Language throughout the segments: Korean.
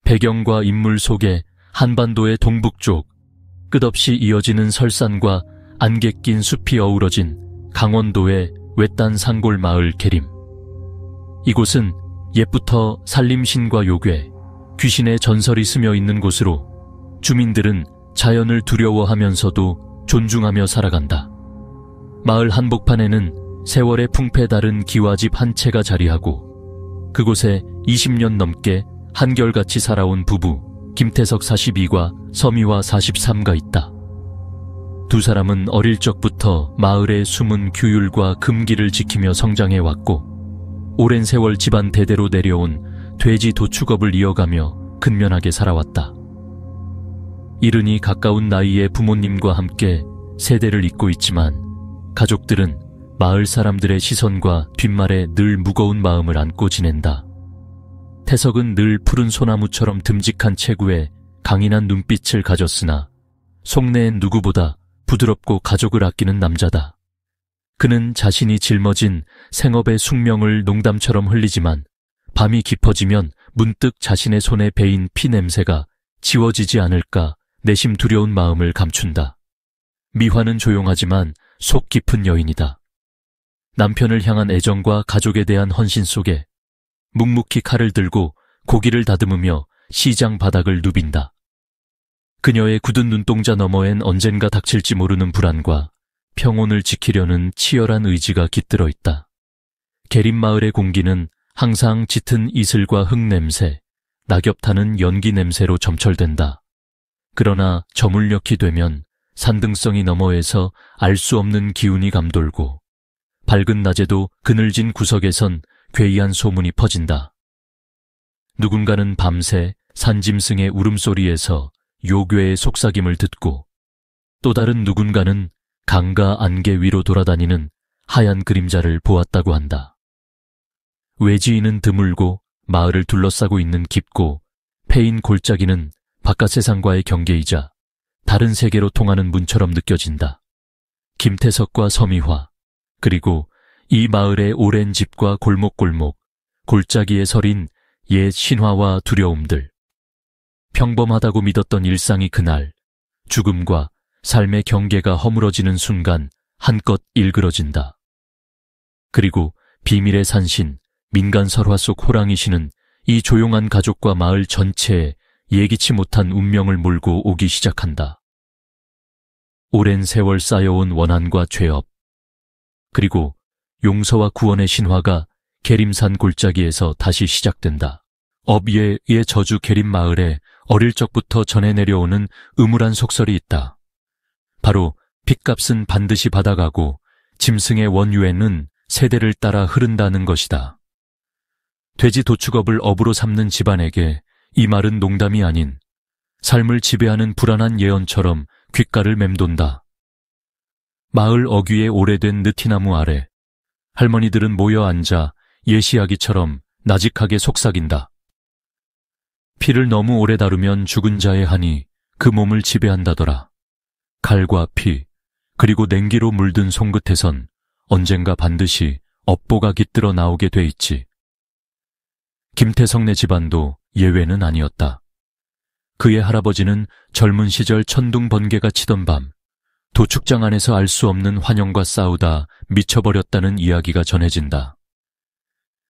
배경과 인물 속에 한반도의 동북쪽, 끝없이 이어지는 설산과 안개 낀 숲이 어우러진 강원도의 외딴 산골 마을 계림. 이곳은 옛부터 산림신과 요괴, 귀신의 전설이 스며 있는 곳으로 주민들은 자연을 두려워하면서도 존중하며 살아간다. 마을 한복판에는 세월의 풍패 다른 기와집 한 채가 자리하고 그곳에 20년 넘게 한결같이 살아온 부부 김태석 42과 서미화 43가 있다. 두 사람은 어릴 적부터 마을의 숨은 규율과 금기를 지키며 성장해왔고 오랜 세월 집안 대대로 내려온 돼지 도축업을 이어가며 근면하게 살아왔다. 이른이 가까운 나이의 부모님과 함께 세대를 잇고 있지만 가족들은 마을 사람들의 시선과 뒷말에 늘 무거운 마음을 안고 지낸다. 태석은 늘 푸른 소나무처럼 듬직한 체구에 강인한 눈빛을 가졌으나 속내엔 누구보다 부드럽고 가족을 아끼는 남자다. 그는 자신이 짊어진 생업의 숙명을 농담처럼 흘리지만 밤이 깊어지면 문득 자신의 손에 배인 피 냄새가 지워지지 않을까 내심 두려운 마음을 감춘다. 미화는 조용하지만 속 깊은 여인이다. 남편을 향한 애정과 가족에 대한 헌신 속에 묵묵히 칼을 들고 고기를 다듬으며 시장 바닥을 누빈다. 그녀의 굳은 눈동자 너머엔 언젠가 닥칠지 모르는 불안과 평온을 지키려는 치열한 의지가 깃들어 있다. 계림마을의 공기는 항상 짙은 이슬과 흙냄새, 낙엽 타는 연기 냄새로 점철된다. 그러나 저물녘이 되면 산등성이 너머에서 알 수 없는 기운이 감돌고 밝은 낮에도 그늘진 구석에선 괴이한 소문이 퍼진다. 누군가는 밤새 산짐승의 울음소리에서 요괴의 속삭임을 듣고 또 다른 누군가는 강과 안개 위로 돌아다니는 하얀 그림자를 보았다고 한다. 외지인은 드물고 마을을 둘러싸고 있는 깊고 패인 골짜기는 바깥 세상과의 경계이자 다른 세계로 통하는 문처럼 느껴진다. 김태석과 서미화, 그리고 이 마을의 오랜 집과 골목골목, 골짜기에 서린 옛 신화와 두려움들. 평범하다고 믿었던 일상이 그날 죽음과 삶의 경계가 허물어지는 순간 한껏 일그러진다. 그리고 비밀의 산신, 민간 설화 속 호랑이신은 이 조용한 가족과 마을 전체에 예기치 못한 운명을 몰고 오기 시작한다. 오랜 세월 쌓여온 원한과 죄업, 그리고 용서와 구원의 신화가 계림산 골짜기에서 다시 시작된다. 업예의 저주 계림마을에 어릴 적부터 전해 내려오는 음울한 속설이 있다. 바로 핏값은 반드시 받아가고 짐승의 원유에는 세대를 따라 흐른다는 것이다. 돼지 도축업을 업으로 삼는 집안에게 이 말은 농담이 아닌 삶을 지배하는 불안한 예언처럼 귓가를 맴돈다. 마을 어귀의 오래된 느티나무 아래 할머니들은 모여 앉아 예시하기처럼 나직하게 속삭인다. 피를 너무 오래 다루면 죽은 자의 한이 그 몸을 지배한다더라. 칼과 피, 그리고 냉기로 물든 손끝에선 언젠가 반드시 업보가 깃들어 나오게 돼 있지. 김태석네 집안도 예외는 아니었다. 그의 할아버지는 젊은 시절 천둥 번개가 치던 밤 도축장 안에서 알 수 없는 환영과 싸우다 미쳐버렸다는 이야기가 전해진다.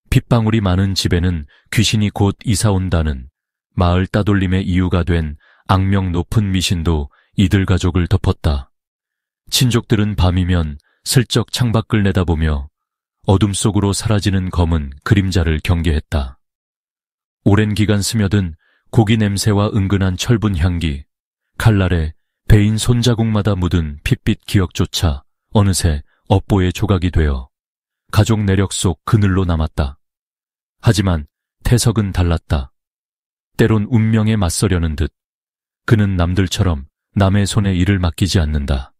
핏방울이 많은 집에는 귀신이 곧 이사온다는 마을 따돌림의 이유가 된 악명 높은 미신도 이들 가족을 덮었다. 친족들은 밤이면 슬쩍 창밖을 내다보며 어둠 속으로 사라지는 검은 그림자를 경계했다. 오랜 기간 스며든 고기 냄새와 은근한 철분 향기, 칼날에 베인 손자국마다 묻은 핏빛 기억조차 어느새 업보의 조각이 되어 가족 내력 속 그늘로 남았다. 하지만 태석은 달랐다. 때론 운명에 맞서려는 듯 그는 남들처럼 남의 손에 일을 맡기지 않는다.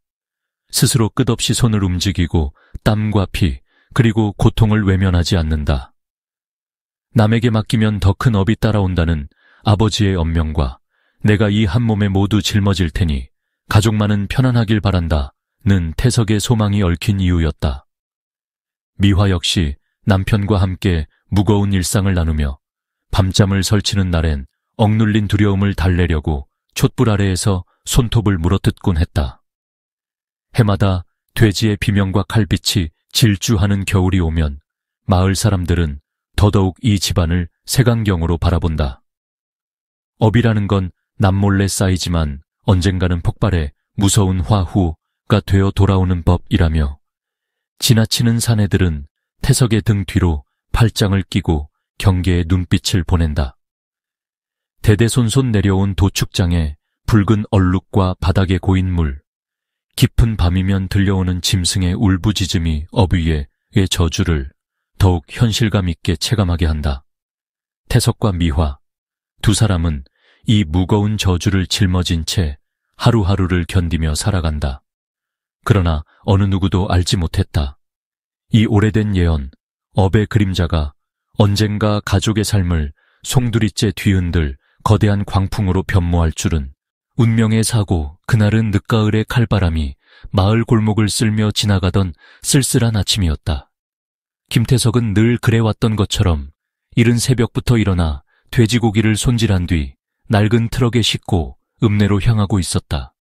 스스로 끝없이 손을 움직이고 땀과 피, 그리고 고통을 외면하지 않는다. 남에게 맡기면 더 큰 업이 따라온다는 아버지의 엄명과 내가 이 한 몸에 모두 짊어질 테니 가족만은 편안하길 바란다는 태석의 소망이 얽힌 이유였다. 미화 역시 남편과 함께 무거운 일상을 나누며 밤잠을 설치는 날엔 억눌린 두려움을 달래려고 촛불 아래에서 손톱을 물어뜯곤 했다. 해마다 돼지의 비명과 칼빛이 질주하는 겨울이 오면 마을 사람들은 더더욱 이 집안을 색안경으로 바라본다. 업이라는 건 남몰래 쌓이지만 언젠가는 폭발해 무서운 화후가 되어 돌아오는 법이라며 지나치는 사내들은 태석의 등 뒤로 팔짱을 끼고 경계의 눈빛을 보낸다. 대대손손 내려온 도축장에 붉은 얼룩과 바닥에 고인 물, 깊은 밤이면 들려오는 짐승의 울부짖음이 어귀의 저주를 더욱 현실감 있게 체감하게 한다. 태석과 미화, 두 사람은 이 무거운 저주를 짊어진 채 하루하루를 견디며 살아간다. 그러나 어느 누구도 알지 못했다. 이 오래된 예언, 업의 그림자가 언젠가 가족의 삶을 송두리째 뒤흔들 거대한 광풍으로 변모할 줄은. 운명의 사고, 그날은 늦가을의 칼바람이 마을 골목을 쓸며 지나가던 쓸쓸한 아침이었다. 김태석은 늘 그래왔던 것처럼 이른 새벽부터 일어나 돼지고기를 손질한 뒤 낡은 트럭에 싣고 읍내로 향하고 있었다.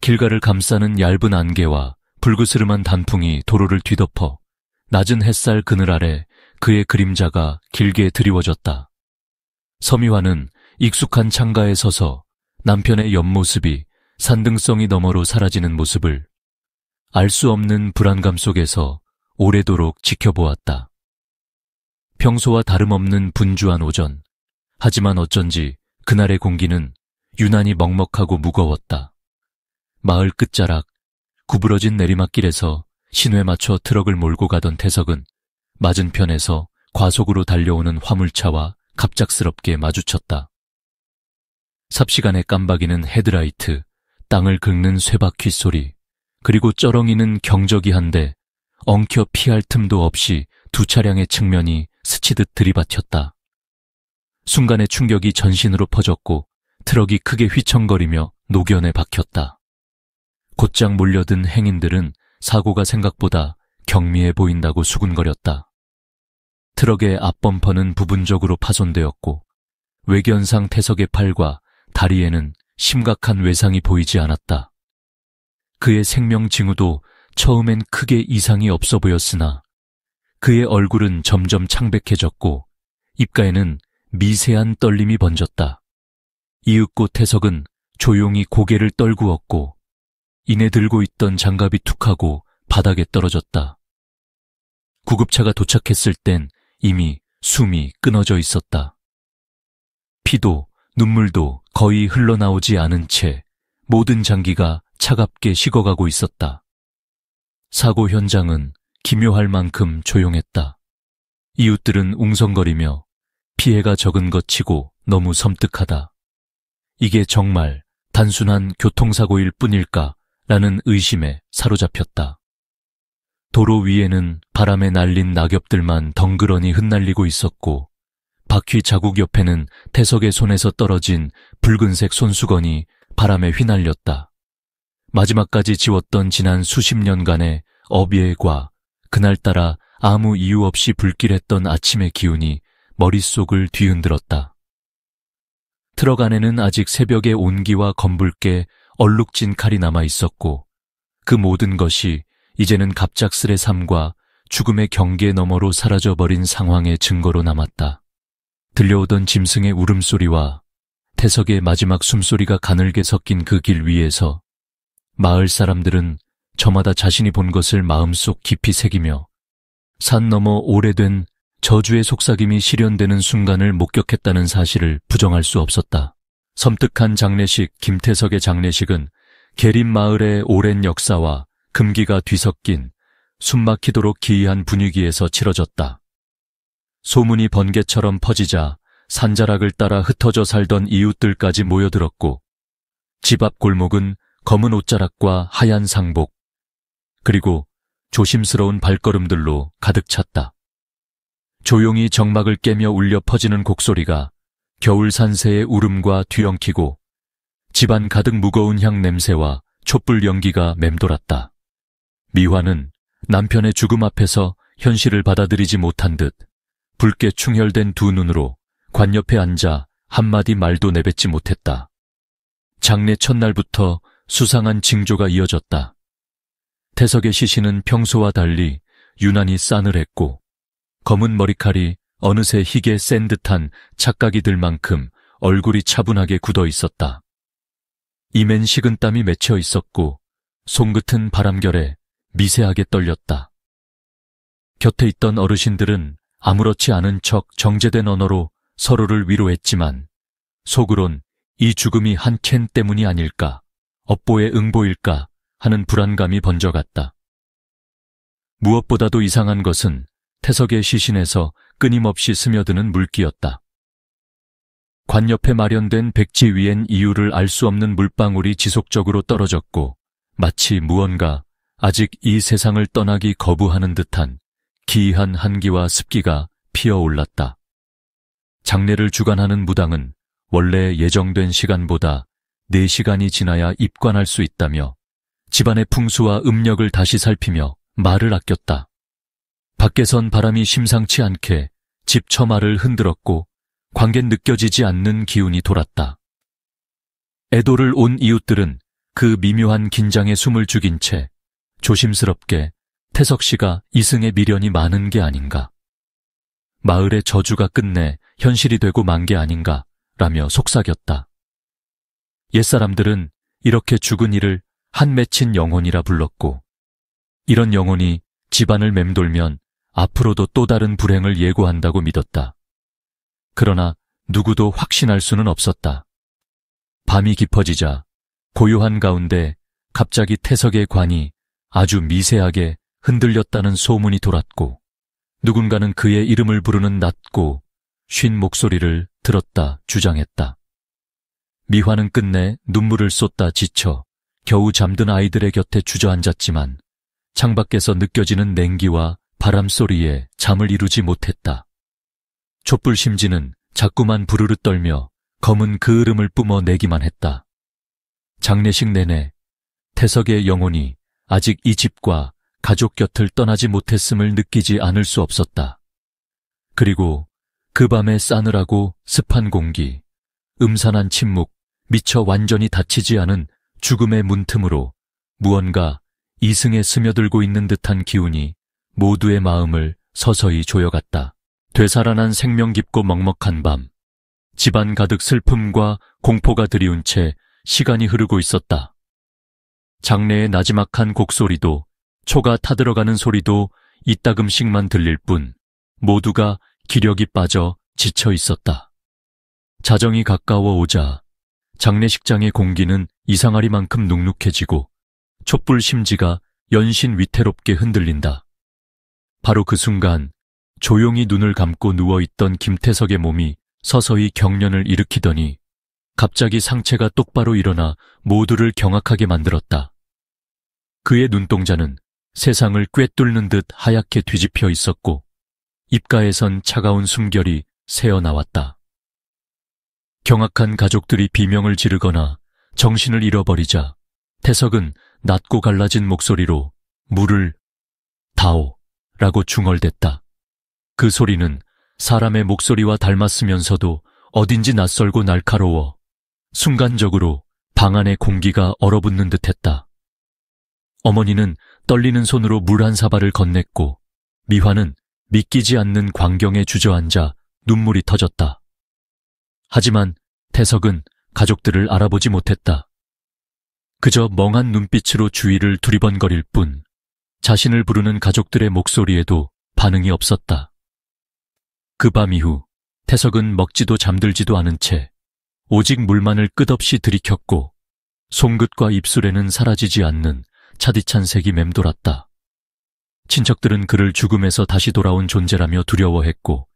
길가를 감싸는 얇은 안개와 불그스름한 단풍이 도로를 뒤덮어 낮은 햇살 그늘 아래 그의 그림자가 길게 드리워졌다. 서미화는 익숙한 창가에 서서 남편의 옆모습이 산등성이 너머로 사라지는 모습을 알 수 없는 불안감 속에서 오래도록 지켜보았다. 평소와 다름없는 분주한 오전. 하지만 어쩐지 그날의 공기는 유난히 먹먹하고 무거웠다. 마을 끝자락, 구부러진 내리막길에서 신호에 맞춰 트럭을 몰고 가던 태석은 맞은편에서 과속으로 달려오는 화물차와 갑작스럽게 마주쳤다. 삽시간에 깜박이는 헤드라이트, 땅을 긁는 쇠바퀴 소리, 그리고 쩌렁이는 경적이 한데 엉켜 피할 틈도 없이 두 차량의 측면이 스치듯 들이받혔다. 순간의 충격이 전신으로 퍼졌고 트럭이 크게 휘청거리며 노견에 박혔다. 곧장 몰려든 행인들은 사고가 생각보다 경미해 보인다고 수군거렸다. 트럭의 앞범퍼는 부분적으로 파손되었고 외견상 태석의 팔과 다리에는 심각한 외상이 보이지 않았다. 그의 생명 징후도 처음엔 크게 이상이 없어 보였으나 그의 얼굴은 점점 창백해졌고 입가에는 미세한 떨림이 번졌다. 이윽고 태석은 조용히 고개를 떨구었고 이내 들고 있던 장갑이 툭하고 바닥에 떨어졌다. 구급차가 도착했을 땐 이미 숨이 끊어져 있었다. 피도 눈물도 거의 흘러나오지 않은 채 모든 장기가 차갑게 식어가고 있었다. 사고 현장은 기묘할 만큼 조용했다. 이웃들은 웅성거리며 피해가 적은 것 치고 너무 섬뜩하다. 이게 정말 단순한 교통사고일 뿐일까라는 의심에 사로잡혔다. 도로 위에는 바람에 날린 낙엽들만 덩그러니 흩날리고 있었고 바퀴 자국 옆에는 태석의 손에서 떨어진 붉은색 손수건이 바람에 휘날렸다. 마지막까지 지웠던 지난 수십 년간의 업예과 그날따라 아무 이유 없이 불길했던 아침의 기운이 머릿속을 뒤흔들었다. 트럭 안에는 아직 새벽의 온기와 검붉게 얼룩진 칼이 남아 있었고 그 모든 것이 이제는 갑작스레 삶과 죽음의 경계 너머로 사라져버린 상황의 증거로 남았다. 들려오던 짐승의 울음소리와 태석의 마지막 숨소리가 가늘게 섞인 그 길 위에서 마을 사람들은 저마다 자신이 본 것을 마음속 깊이 새기며 산 너머 오래된 저주의 속삭임이 실현되는 순간을 목격했다는 사실을 부정할 수 없었다. 섬뜩한 장례식 김태석의 장례식은 계림마을의 오랜 역사와 금기가 뒤섞인 숨막히도록 기이한 분위기에서 치러졌다. 소문이 번개처럼 퍼지자 산자락을 따라 흩어져 살던 이웃들까지 모여들었고 집 앞 골목은 검은 옷자락과 하얀 상복 그리고 조심스러운 발걸음들로 가득 찼다. 조용히 정막을 깨며 울려 퍼지는 곡소리가 겨울 산새의 울음과 뒤엉키고 집안 가득 무거운 향 냄새와 촛불 연기가 맴돌았다. 미화는 남편의 죽음 앞에서 현실을 받아들이지 못한 듯 붉게 충혈된 두 눈으로 관 옆에 앉아 한마디 말도 내뱉지 못했다. 장례 첫날부터 수상한 징조가 이어졌다. 태석의 시신은 평소와 달리 유난히 싸늘했고 검은 머리칼이 어느새 희게 센 듯한 착각이 들 만큼 얼굴이 차분하게 굳어 있었다. 이맨 식은땀이 맺혀 있었고 손끝은 바람결에 미세하게 떨렸다. 곁에 있던 어르신들은 아무렇지 않은 척 정제된 언어로 서로를 위로했지만 속으론 이 죽음이 한 캔 때문이 아닐까, 업보의 응보일까 하는 불안감이 번져갔다. 무엇보다도 이상한 것은 태석의 시신에서 끊임없이 스며드는 물기였다. 관 옆에 마련된 백지 위엔 이유를 알 수 없는 물방울이 지속적으로 떨어졌고 마치 무언가 아직 이 세상을 떠나기 거부하는 듯한 기이한 한기와 습기가 피어올랐다. 장례를 주관하는 무당은 원래 예정된 시간보다 4시간이 지나야 입관할 수 있다며 집안의 풍수와 음력을 다시 살피며 말을 아꼈다. 밖에선 바람이 심상치 않게 집 처마를 흔들었고 광겐 느껴지지 않는 기운이 돌았다. 애도를 온 이웃들은 그 미묘한 긴장에 숨을 죽인 채 조심스럽게 태석 씨가 이승의 미련이 많은 게 아닌가, 마을의 저주가 끝내 현실이 되고 만 게 아닌가 라며 속삭였다. 옛사람들은 이렇게 죽은 이를 한 맺힌 영혼이라 불렀고 이런 영혼이 집안을 맴돌면 앞으로도 또 다른 불행을 예고한다고 믿었다. 그러나 누구도 확신할 수는 없었다. 밤이 깊어지자 고요한 가운데 갑자기 태석의 관이 아주 미세하게 흔들렸다는 소문이 돌았고 누군가는 그의 이름을 부르는 낮고 쉰 목소리를 들었다 주장했다. 미화는 끝내 눈물을 쏟다 지쳐 겨우 잠든 아이들의 곁에 주저앉았지만 창밖에서 느껴지는 냉기와 바람소리에 잠을 이루지 못했다. 촛불 심지는 자꾸만 부르르 떨며 검은 그을음을 뿜어내기만 했다. 장례식 내내 태석의 영혼이 아직 이 집과 가족 곁을 떠나지 못했음을 느끼지 않을 수 없었다. 그리고 그 밤의 싸늘하고 습한 공기, 음산한 침묵, 미처 완전히 닫히지 않은 죽음의 문틈으로 무언가 이승에 스며들고 있는 듯한 기운이 모두의 마음을 서서히 조여갔다. 되살아난 생명 깊고 먹먹한 밤, 집안 가득 슬픔과 공포가 드리운 채 시간이 흐르고 있었다. 장례의 나지막한 곡소리도 초가 타들어가는 소리도 이따금씩만 들릴 뿐 모두가 기력이 빠져 지쳐 있었다. 자정이 가까워 오자 장례식장의 공기는 이상하리만큼 눅눅해지고 촛불 심지가 연신 위태롭게 흔들린다. 바로 그 순간 조용히 눈을 감고 누워있던 김태석의 몸이 서서히 경련을 일으키더니 갑자기 상체가 똑바로 일어나 모두를 경악하게 만들었다. 그의 눈동자는 세상을 꿰뚫는 듯 하얗게 뒤집혀 있었고 입가에선 차가운 숨결이 새어나왔다. 경악한 가족들이 비명을 지르거나 정신을 잃어버리자 태석은 낮고 갈라진 목소리로 물을 다오 라고 중얼댔다. 그 소리는 사람의 목소리와 닮았으면서도 어딘지 낯설고 날카로워 순간적으로 방 안의 공기가 얼어붙는 듯했다. 어머니는 떨리는 손으로 물 한 사발을 건넸고 미화는 믿기지 않는 광경에 주저앉아 눈물이 터졌다. 하지만 태석은 가족들을 알아보지 못했다. 그저 멍한 눈빛으로 주위를 두리번거릴 뿐 자신을 부르는 가족들의 목소리에도 반응이 없었다. 그 밤 이후 태석은 먹지도 잠들지도 않은 채 오직 물만을 끝없이 들이켰고 손끝과 입술에는 사라지지 않는 차디찬 색이 맴돌았다. 친척들은 그를 죽음에서 다시 돌아온 존재라며 두려워했고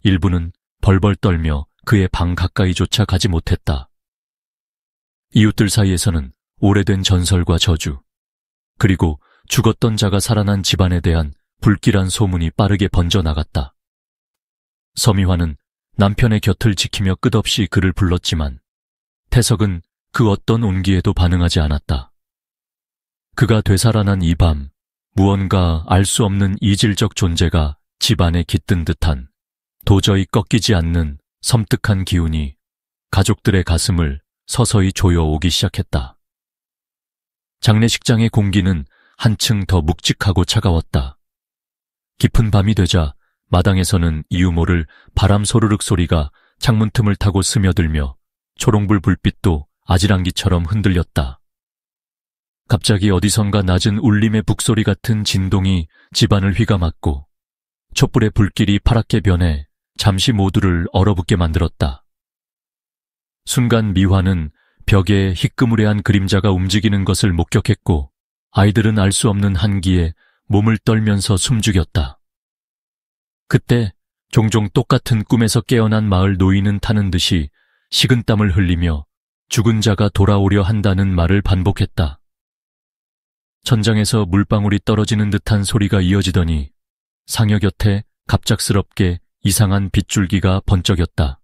일부는 벌벌 떨며 그의 방 가까이조차 가지 못했다. 이웃들 사이에서는 오래된 전설과 저주, 그리고 죽었던 자가 살아난 집안에 대한 불길한 소문이 빠르게 번져나갔다. 서미화는 남편의 곁을 지키며 끝없이 그를 불렀지만 태석은 그 어떤 온기에도 반응하지 않았다. 그가 되살아난 이 밤, 무언가 알 수 없는 이질적 존재가 집안에 깃든 듯한 도저히 꺾이지 않는 섬뜩한 기운이 가족들의 가슴을 서서히 조여오기 시작했다. 장례식장의 공기는 한층 더 묵직하고 차가웠다. 깊은 밤이 되자 마당에서는 이유 모를 바람 소르륵 소리가 창문 틈을 타고 스며들며 초롱불 불빛도 아지랑기처럼 흔들렸다. 갑자기 어디선가 낮은 울림의 북소리 같은 진동이 집안을 휘감았고 촛불의 불길이 파랗게 변해 잠시 모두를 얼어붙게 만들었다. 순간 미화는 벽에 희끄무레한 그림자가 움직이는 것을 목격했고 아이들은 알 수 없는 한기에 몸을 떨면서 숨죽였다. 그때 종종 똑같은 꿈에서 깨어난 마을 노인은 타는 듯이 식은땀을 흘리며 죽은 자가 돌아오려 한다는 말을 반복했다. 천장에서 물방울이 떨어지는 듯한 소리가 이어지더니 상여 곁에 갑작스럽게 이상한 빗줄기가 번쩍였다.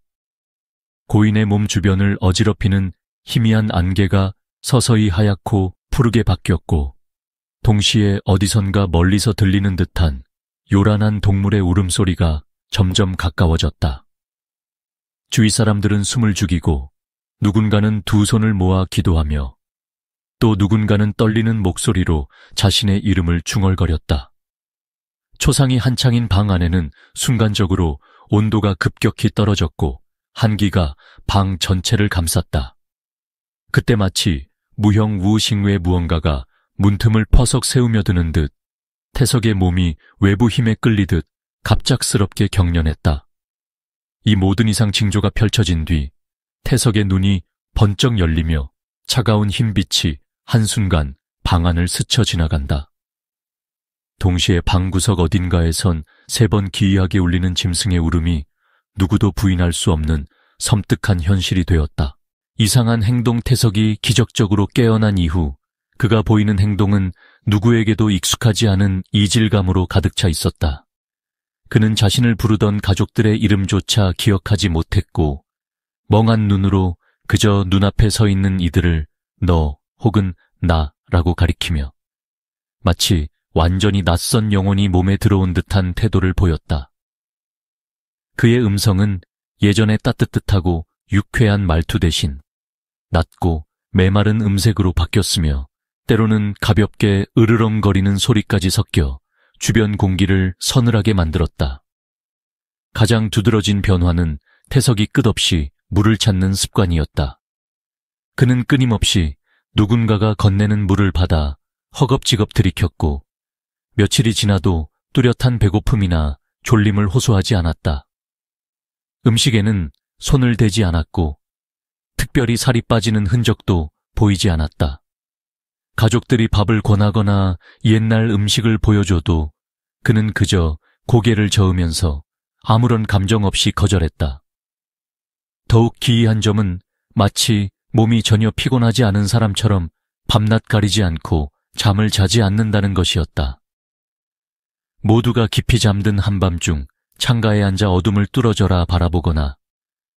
고인의 몸 주변을 어지럽히는 희미한 안개가 서서히 하얗고 푸르게 바뀌었고 동시에 어디선가 멀리서 들리는 듯한 요란한 동물의 울음소리가 점점 가까워졌다. 주위 사람들은 숨을 죽이고 누군가는 두 손을 모아 기도하며 또 누군가는 떨리는 목소리로 자신의 이름을 중얼거렸다. 초상이 한창인 방 안에는 순간적으로 온도가 급격히 떨어졌고 한기가 방 전체를 감쌌다. 그때 마치 무형 무의식외 무언가가 문틈을 퍼석 세우며 드는 듯 태석의 몸이 외부 힘에 끌리듯 갑작스럽게 경련했다. 이 모든 이상 징조가 펼쳐진 뒤 태석의 눈이 번쩍 열리며 차가운 흰빛이 한순간 방 안을 스쳐 지나간다. 동시에 방구석 어딘가에선 3번 기이하게 울리는 짐승의 울음이 누구도 부인할 수 없는 섬뜩한 현실이 되었다. 이상한 행동 태석이 기적적으로 깨어난 이후 그가 보이는 행동은 누구에게도 익숙하지 않은 이질감으로 가득 차 있었다. 그는 자신을 부르던 가족들의 이름조차 기억하지 못했고 멍한 눈으로 그저 눈앞에 서 있는 이들을 너 혹은 나라고 가리키며 마치 완전히 낯선 영혼이 몸에 들어온 듯한 태도를 보였다. 그의 음성은 예전의 따뜻하고 유쾌한 말투 대신 낮고 메마른 음색으로 바뀌었으며 때로는 가볍게 으르렁거리는 소리까지 섞여 주변 공기를 서늘하게 만들었다. 가장 두드러진 변화는 태석이 끝없이 물을 찾는 습관이었다. 그는 끊임없이 누군가가 건네는 물을 받아 허겁지겁 들이켰고 며칠이 지나도 뚜렷한 배고픔이나 졸림을 호소하지 않았다. 음식에는 손을 대지 않았고 특별히 살이 빠지는 흔적도 보이지 않았다. 가족들이 밥을 권하거나 옛날 음식을 보여줘도 그는 그저 고개를 저으면서 아무런 감정 없이 거절했다. 더욱 기이한 점은 마치 몸이 전혀 피곤하지 않은 사람처럼 밤낮 가리지 않고 잠을 자지 않는다는 것이었다. 모두가 깊이 잠든 한밤중 창가에 앉아 어둠을 뚫어져라 바라보거나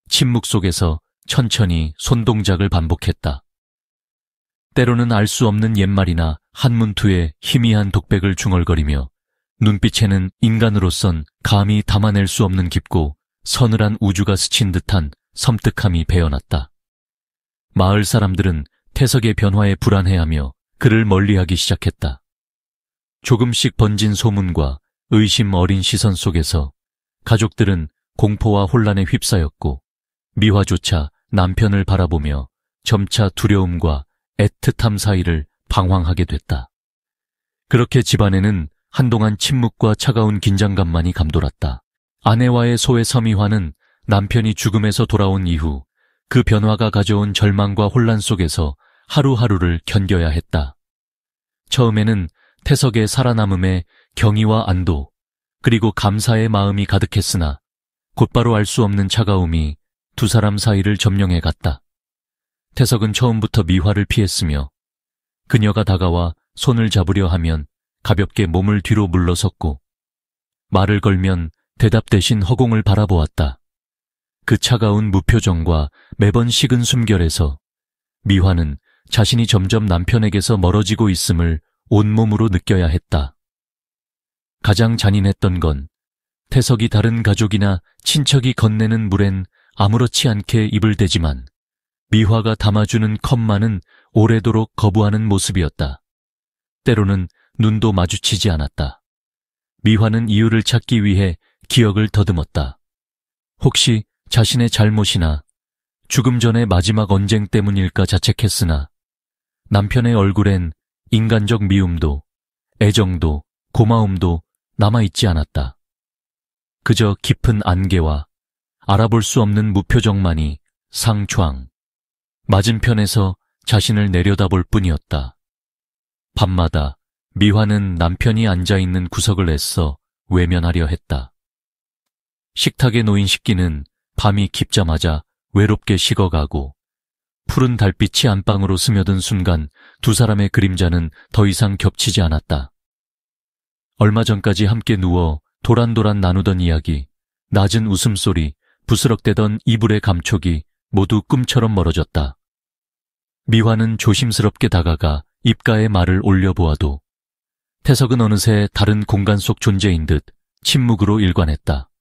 침묵 속에서 천천히 손동작을 반복했다. 때로는 알 수 없는 옛말이나 한문투에 희미한 독백을 중얼거리며 눈빛에는 인간으로선 감히 담아낼 수 없는 깊고 서늘한 우주가 스친 듯한 섬뜩함이 배어났다. 마을 사람들은 태석의 변화에 불안해하며 그를 멀리하기 시작했다. 조금씩 번진 소문과 의심 어린 시선 속에서 가족들은 공포와 혼란에 휩싸였고 미화조차 남편을 바라보며 점차 두려움과 애틋함 사이를 방황하게 됐다. 그렇게 집안에는 한동안 침묵과 차가운 긴장감만이 감돌았다. 아내와의 소외 서미화는 남편이 죽음에서 돌아온 이후 그 변화가 가져온 절망과 혼란 속에서 하루하루를 견뎌야 했다. 처음에는 태석의 살아남음에 경의와 안도 그리고 감사의 마음이 가득했으나 곧바로 알 수 없는 차가움이 두 사람 사이를 점령해 갔다. 태석은 처음부터 미화를 피했으며 그녀가 다가와 손을 잡으려 하면 가볍게 몸을 뒤로 물러섰고 말을 걸면 대답 대신 허공을 바라보았다. 그 차가운 무표정과 매번 식은 숨결에서 미화는 자신이 점점 남편에게서 멀어지고 있음을 온몸으로 느껴야 했다. 가장 잔인했던 건 태석이 다른 가족이나 친척이 건네는 물엔 아무렇지 않게 입을 대지만 미화가 담아주는 컵만은 오래도록 거부하는 모습이었다. 때로는 눈도 마주치지 않았다. 미화는 이유를 찾기 위해 기억을 더듬었다. 혹시 자신의 잘못이나 죽음 전의 마지막 언쟁 때문일까 자책했으나 남편의 얼굴엔 인간적 미움도 애정도 고마움도 남아있지 않았다. 그저 깊은 안개와 알아볼 수 없는 무표정만이 상초항 맞은편에서 자신을 내려다볼 뿐이었다. 밤마다 미화는 남편이 앉아있는 구석을 애써 외면하려 했다. 식탁에 놓인 식기는 밤이 깊자마자 외롭게 식어가고 푸른 달빛이 안방으로 스며든 순간 두 사람의 그림자는 더 이상 겹치지 않았다. 얼마 전까지 함께 누워 도란도란 나누던 이야기, 낮은 웃음소리, 부스럭대던 이불의 감촉이 모두 꿈처럼 멀어졌다. 미화는 조심스럽게 다가가 입가에 말을 올려보아도 태석은 어느새 다른 공간 속 존재인 듯 침묵으로 일관했다.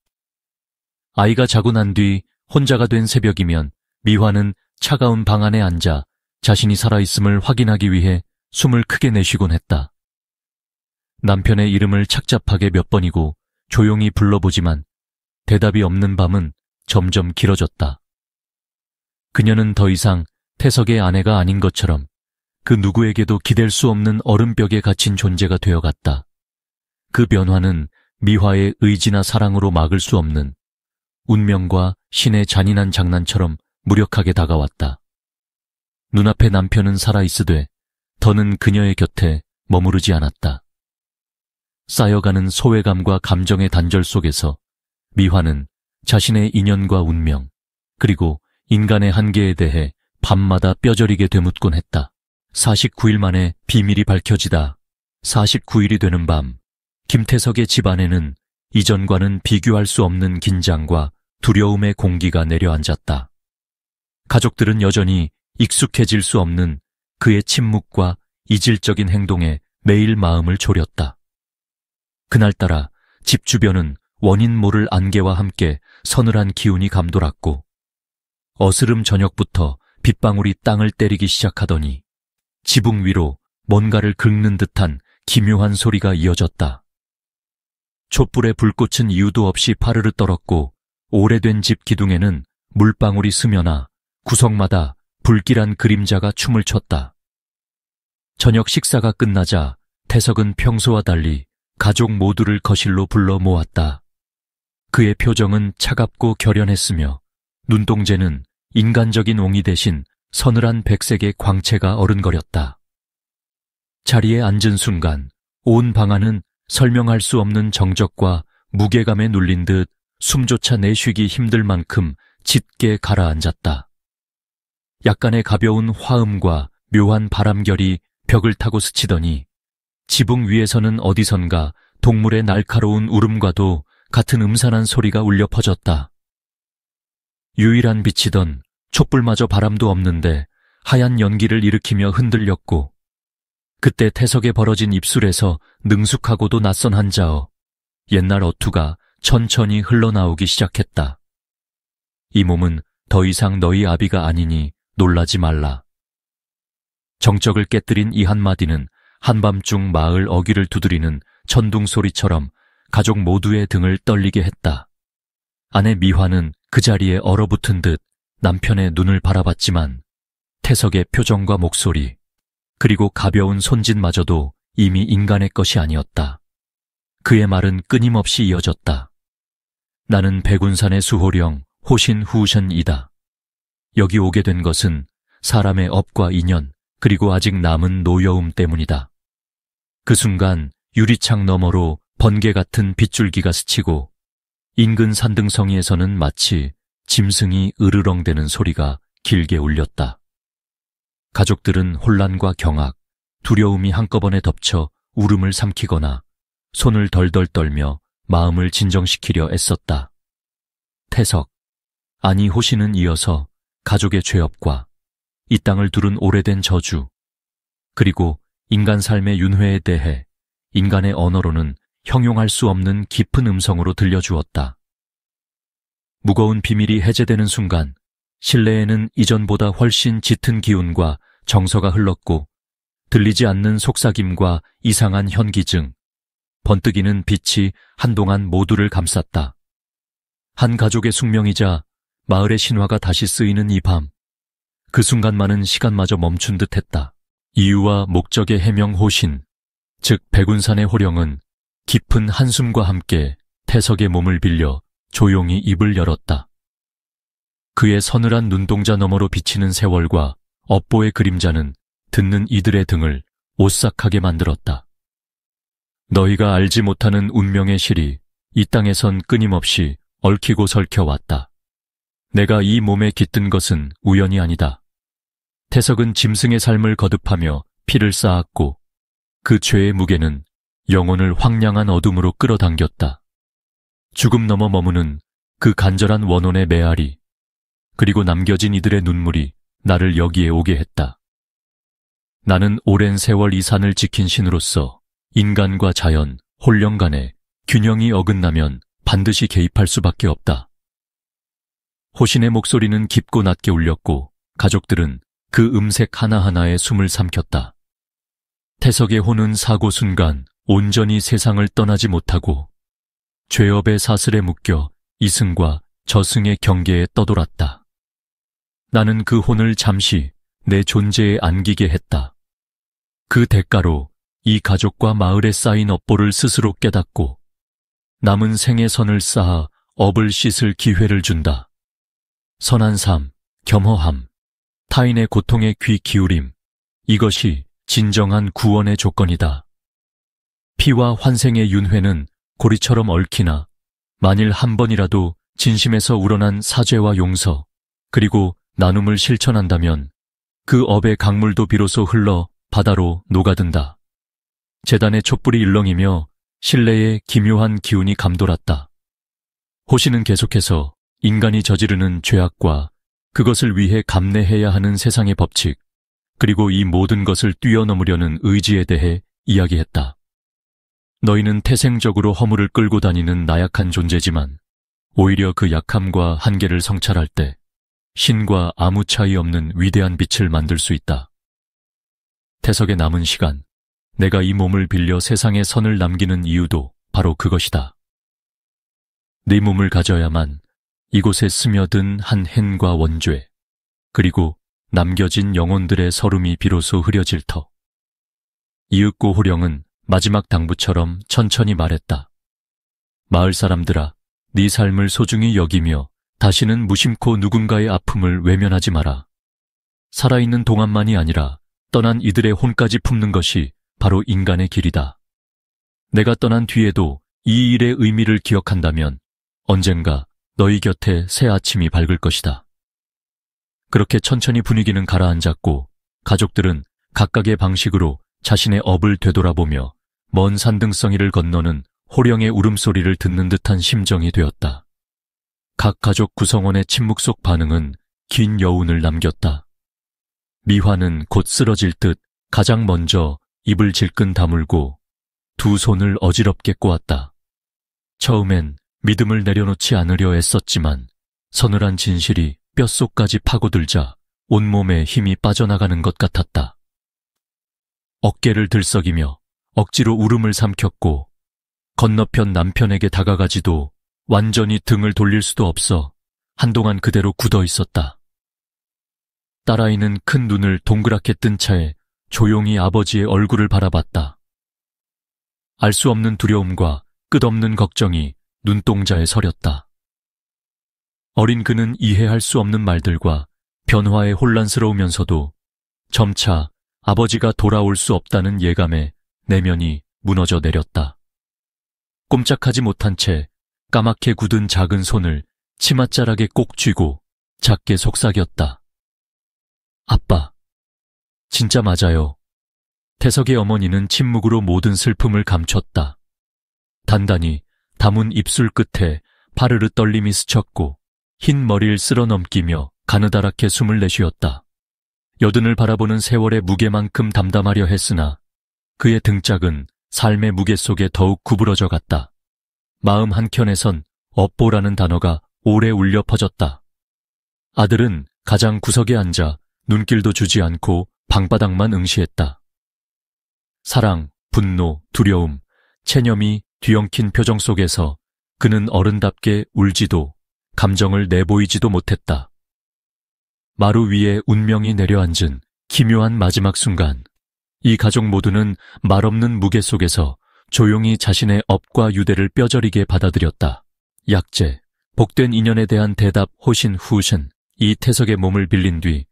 아이가 자고 난 뒤 혼자가 된 새벽이면 미화는 차가운 방 안에 앉아 자신이 살아있음을 확인하기 위해 숨을 크게 내쉬곤 했다. 남편의 이름을 착잡하게 몇 번이고 조용히 불러보지만 대답이 없는 밤은 점점 길어졌다. 그녀는 더 이상 태석의 아내가 아닌 것처럼 그 누구에게도 기댈 수 없는 얼음벽에 갇힌 존재가 되어갔다. 그 변화는 미화의 의지나 사랑으로 막을 수 없는 운명과 신의 잔인한 장난처럼 무력하게 다가왔다. 눈앞에 남편은 살아있으되 더는 그녀의 곁에 머무르지 않았다. 쌓여가는 소외감과 감정의 단절 속에서 미화는 자신의 인연과 운명, 그리고 인간의 한계에 대해 밤마다 뼈저리게 되묻곤 했다. 49일 만에 비밀이 밝혀지다 49일이 되는 밤, 김태석의 집안에는 이전과는 비교할 수 없는 긴장과 두려움의 공기가 내려앉았다. 가족들은 여전히 익숙해질 수 없는 그의 침묵과 이질적인 행동에 매일 마음을 졸였다. 그날따라 집 주변은 원인 모를 안개와 함께 서늘한 기운이 감돌았고 어스름 저녁부터 빗방울이 땅을 때리기 시작하더니 지붕 위로 뭔가를 긁는 듯한 기묘한 소리가 이어졌다. 촛불에 불꽃은 이유도 없이 파르르 떨었고 오래된 집 기둥에는 물방울이 스며나 구석마다 불길한 그림자가 춤을 췄다. 저녁 식사가 끝나자 태석은 평소와 달리 가족 모두를 거실로 불러 모았다. 그의 표정은 차갑고 결연했으며 눈동자는 인간적인 옹이 대신 서늘한 백색의 광채가 어른거렸다. 자리에 앉은 순간 온 방 안은 설명할 수 없는 정적과 무게감에 눌린 듯 숨조차 내쉬기 힘들 만큼 짙게 가라앉았다. 약간의 가벼운 화음과 묘한 바람결이 벽을 타고 스치더니 지붕 위에서는 어디선가 동물의 날카로운 울음과도 같은 음산한 소리가 울려 퍼졌다. 유일한 빛이던 촛불마저 바람도 없는데 하얀 연기를 일으키며 흔들렸고 그때 태석에 벌어진 입술에서 능숙하고도 낯선 한 자어, 옛날 어투가 천천히 흘러나오기 시작했다. 이 몸은 더 이상 너희 아비가 아니니 놀라지 말라. 정적을 깨뜨린 이 한마디는 한밤중 마을 어귀를 두드리는 천둥소리처럼 가족 모두의 등을 떨리게 했다. 아내 미화는 그 자리에 얼어붙은 듯 남편의 눈을 바라봤지만 태석의 표정과 목소리, 그리고 가벼운 손짓마저도 이미 인간의 것이 아니었다. 그의 말은 끊임없이 이어졌다. 나는 백운산의 수호령 호신후션이다. 여기 오게 된 것은 사람의 업과 인연, 그리고 아직 남은 노여움 때문이다. 그 순간 유리창 너머로 번개 같은 빗줄기가 스치고 인근 산등성이에서는 마치 짐승이 으르렁대는 소리가 길게 울렸다. 가족들은 혼란과 경악, 두려움이 한꺼번에 덮쳐 울음을 삼키거나 손을 덜덜 떨며 마음을 진정시키려 애썼다. 태석, 아니 호신은 이어서 가족의 죄업과 이 땅을 두른 오래된 저주, 그리고 인간 삶의 윤회에 대해 인간의 언어로는 형용할 수 없는 깊은 음성으로 들려주었다. 무거운 비밀이 해제되는 순간 실내에는 이전보다 훨씬 짙은 기운과 정서가 흘렀고 들리지 않는 속삭임과 이상한 현기증, 번뜩이는 빛이 한동안 모두를 감쌌다. 한 가족의 숙명이자 마을의 신화가 다시 쓰이는 이 밤, 그 순간만은 시간마저 멈춘 듯했다. 이유와 목적의 해명 호신, 즉 백운산의 호령은 깊은 한숨과 함께 태석의 몸을 빌려 조용히 입을 열었다. 그의 서늘한 눈동자 너머로 비치는 세월과 업보의 그림자는 듣는 이들의 등을 오싹하게 만들었다. 너희가 알지 못하는 운명의 실이 이 땅에선 끊임없이 얽히고 설켜왔다. 내가 이 몸에 깃든 것은 우연이 아니다. 태석은 짐승의 삶을 거듭하며 피를 쌓았고 그 죄의 무게는 영혼을 황량한 어둠으로 끌어당겼다. 죽음 넘어 머무는 그 간절한 원혼의 메아리, 그리고 남겨진 이들의 눈물이 나를 여기에 오게 했다. 나는 오랜 세월 이 산을 지킨 신으로서 인간과 자연, 혼령 간의 균형이 어긋나면 반드시 개입할 수밖에 없다. 호신의 목소리는 깊고 낮게 울렸고 가족들은 그 음색 하나하나에 숨을 삼켰다. 태석의 혼은 사고 순간 온전히 세상을 떠나지 못하고 죄업의 사슬에 묶여 이승과 저승의 경계에 떠돌았다. 나는 그 혼을 잠시 내 존재에 안기게 했다. 그 대가로 이 가족과 마을에 쌓인 업보를 스스로 깨닫고 남은 생의 선을 쌓아 업을 씻을 기회를 준다. 선한 삶, 겸허함, 타인의 고통에 귀 기울임, 이것이 진정한 구원의 조건이다. 피와 환생의 윤회는 고리처럼 얽히나 만일 한 번이라도 진심에서 우러난 사죄와 용서, 그리고 나눔을 실천한다면 그 업의 강물도 비로소 흘러 바다로 녹아든다. 제단의 촛불이 일렁이며 실내에 기묘한 기운이 감돌았다. 호시는 계속해서 인간이 저지르는 죄악과 그것을 위해 감내해야 하는 세상의 법칙, 그리고 이 모든 것을 뛰어넘으려는 의지에 대해 이야기했다. 너희는 태생적으로 허물을 끌고 다니는 나약한 존재지만 오히려 그 약함과 한계를 성찰할 때 신과 아무 차이 없는 위대한 빛을 만들 수 있다. 태석의 남은 시간, 내가 이 몸을 빌려 세상에 선을 남기는 이유도 바로 그것이다. 네 몸을 가져야만 이곳에 스며든 한 헨과 원죄, 그리고 남겨진 영혼들의 서름이 비로소 흐려질 터. 이윽고 호령은 마지막 당부처럼 천천히 말했다. 마을 사람들아, 네 삶을 소중히 여기며 다시는 무심코 누군가의 아픔을 외면하지 마라. 살아있는 동안만이 아니라 떠난 이들의 혼까지 품는 것이 바로 인간의 길이다. 내가 떠난 뒤에도 이 일의 의미를 기억한다면 언젠가 너희 곁에 새 아침이 밝을 것이다. 그렇게 천천히 분위기는 가라앉았고 가족들은 각각의 방식으로 자신의 업을 되돌아보며 먼 산등성이를 건너는 호령의 울음소리를 듣는 듯한 심정이 되었다. 각 가족 구성원의 침묵 속 반응은 긴 여운을 남겼다. 미화는 곧 쓰러질 듯 가장 먼저 입을 질끈 다물고 두 손을 어지럽게 꼬았다. 처음엔 믿음을 내려놓지 않으려 애썼지만 서늘한 진실이 뼛속까지 파고들자 온몸에 힘이 빠져나가는 것 같았다. 어깨를 들썩이며 억지로 울음을 삼켰고 건너편 남편에게 다가가지도 완전히 등을 돌릴 수도 없어 한동안 그대로 굳어 있었다. 딸아이는 큰 눈을 동그랗게 뜬 채 조용히 아버지의 얼굴을 바라봤다. 알 수 없는 두려움과 끝없는 걱정이 눈동자에 서렸다. 어린 그는 이해할 수 없는 말들과 변화에 혼란스러우면서도 점차 아버지가 돌아올 수 없다는 예감에 내면이 무너져 내렸다. 꼼짝하지 못한 채 까맣게 굳은 작은 손을 치맛자락에 꼭 쥐고 작게 속삭였다. 아빠, 진짜 맞아요. 태석의 어머니는 침묵으로 모든 슬픔을 감췄다. 단단히 담은 입술 끝에 파르르 떨림이 스쳤고 흰 머리를 쓸어 넘기며 가느다랗게 숨을 내쉬었다. 여든을 바라보는 세월의 무게만큼 담담하려 했으나 그의 등짝은 삶의 무게 속에 더욱 구부러져 갔다. 마음 한켠에선 업보라는 단어가 오래 울려 퍼졌다. 아들은 가장 구석에 앉아 눈길도 주지 않고 방바닥만 응시했다. 사랑, 분노, 두려움, 체념이 뒤엉킨 표정 속에서 그는 어른답게 울지도 감정을 내보이지도 못했다. 마루 위에 운명이 내려앉은 기묘한 마지막 순간, 이 가족 모두는 말없는 무게 속에서 조용히 자신의 업과 유대를 뼈저리게 받아들였다. 약재, 복된 인연에 대한 대답 호신 후신, 이 태석의 몸을 빌린 뒤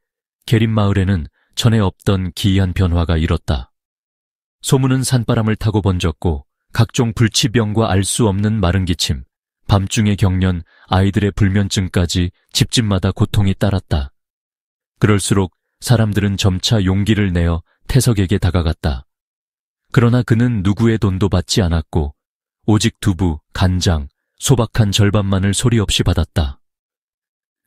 계림 마을에는 전에 없던 기이한 변화가 일었다. 소문은 산바람을 타고 번졌고 각종 불치병과 알 수 없는 마른 기침, 밤중의 경련, 아이들의 불면증까지 집집마다 고통이 따랐다. 그럴수록 사람들은 점차 용기를 내어 태석에게 다가갔다. 그러나 그는 누구의 돈도 받지 않았고 오직 두부, 간장, 소박한 절반만을 소리 없이 받았다.